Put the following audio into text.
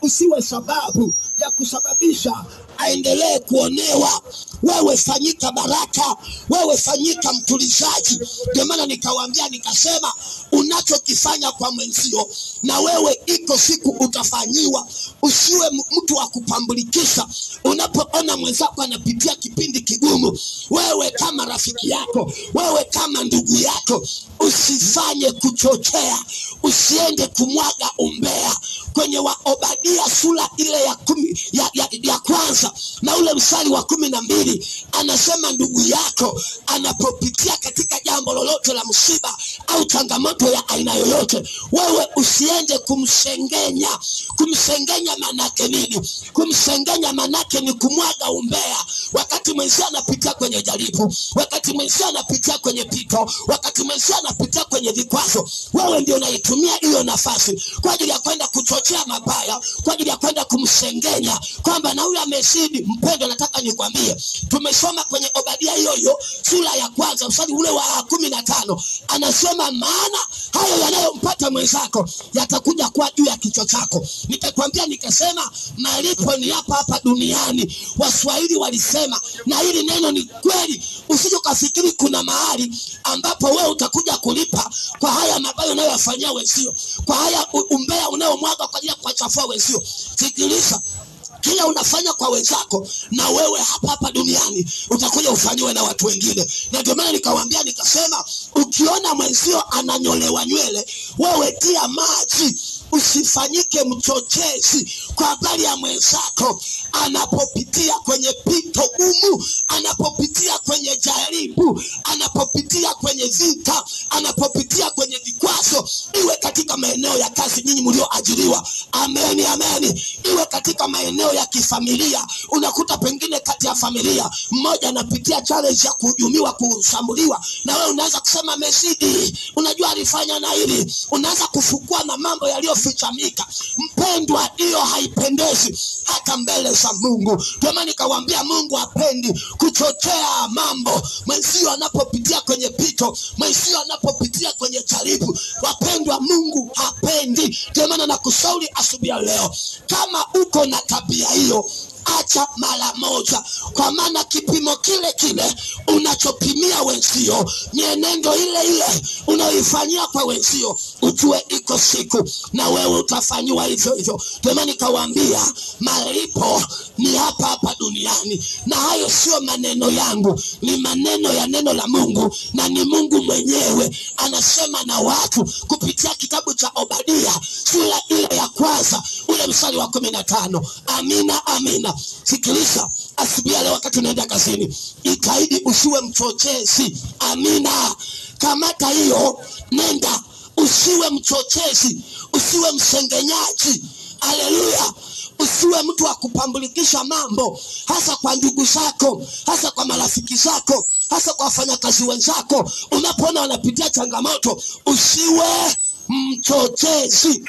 usiwe sababu ya kusababisha aendelee kuonewa. Wewe fanyika baraka, wewe fanyika mtulizaji. Ndio maana nikawaambia nikasema, unachokifanya kwa mwenzio na wewe iko siku utafanyiwa. Usiwe mtu wa kupambulikisha. Unapoona mwenzako anapitia kipindi kigumu, wewe kama rafiki yako, wewe kama ndugu yako, usifanye kuchochea, usiende kumwaga umbea. Kwenye Obadia sura ile ya kwanza na ule mstari wa 12 anasema, ndugu yako anapopitia katika jambo lolote la msiba au changamoto ya aina yoyote, wewe usiende kumsengenya. Kumsengenya manake nini? Kumsengenya manake ni kumwaga umbea. Wakati mwenzio anapitia kwenye jaribu, wakati mwenzio anapitia kwenye pito, wakati mwenzio anapitia kwenye vikwazo, wewe ndio unaitumia hiyo nafasi kwa ajili ya kwenda kuchochea mabaya, kwa ajili ya kwenda kumsengenya kwamba na huyu amezidi. Mpendo, nataka nikwambie, tumesoma kwenye Obadia hiyo sura ya kwanza mstari ule wa 15, anasema maana hayo yanayompata mwenzako yatakuja kwa juu ya kichwa chako. Nikakwambia nikasema, malipo ni hapa duniani. Waswahili walisema, na hili neno ni kweli, usije ukafikiri kuna mahali ambapo wewe utakuja kulipa kwa haya mabaya unayofanyia wenzio, kwa haya umbea unaomwaga kwa ajili ya kuwachafua wenzio. Sikiliza, kila unafanya kwa wenzako na wewe hapa duniani utakuja ufanyiwe na watu wengine. Na ndio maana nikawaambia nikasema, ukiona mwenzio ananyolewa nywele, wewe tia maji. Usifanyike mchochezi kwa habari ya mwenzako anapopitia kwenye pito gumu, anapopitia kwenye jaribu, anapopitia kwenye vita, anapopitia kwenye vikwazo. Iwe katika maeneo ya kazi, nyinyi mlioajiriwa, ameni ameni. Iwe katika maeneo ya kifamilia, unakuta pengine kati ya familia mmoja anapitia challenge ya kuhujumiwa, kushambuliwa, na wewe unaanza kusema amezidi, unajua alifanya na hili, unaanza kufukua na mambo yaliyofichamika. Mpendwa, hiyo haipendezi hata mbele za Mungu. Ndio maana nikawaambia, Mungu hapendi kuchochea mambo. Mwenzio anapopitia kwenye pito, mwenzio anapopitia kwenye jaribu, wapendwa, Mungu hapendi. Ndio maana nakushauri asubuhi leo, kama uko na tabia hiyo, acha mara moja. Kwa maana kipimo kile kile unachopimia wenzio, mienendo ile ile unaoifanyia kwa wenzio, ujue iko siku na wewe utafanywa hivyo hivyo. Ndio maana nikawaambia, malipo ni hapa duniani. Na hayo sio maneno yangu, ni maneno ya neno la Mungu, na ni Mungu mwenyewe anasema na watu kupitia kitabu cha Obadia sura ile ya kwanza ule mstari wa 15. Amina, amina. Sikiliza, asubuhi leo wakati unaenda kazini, ikaidi usiwe mchochezi. Amina. Kamata hiyo, nenda. Usiwe mchochezi, usiwe msengenyaji. Haleluya. Usiwe mtu wa kupambulikisha mambo, hasa kwa ndugu zako, hasa kwa marafiki zako, hasa kwa wafanyakazi wenzako. Unapoona wanapitia changamoto, usiwe mchochezi.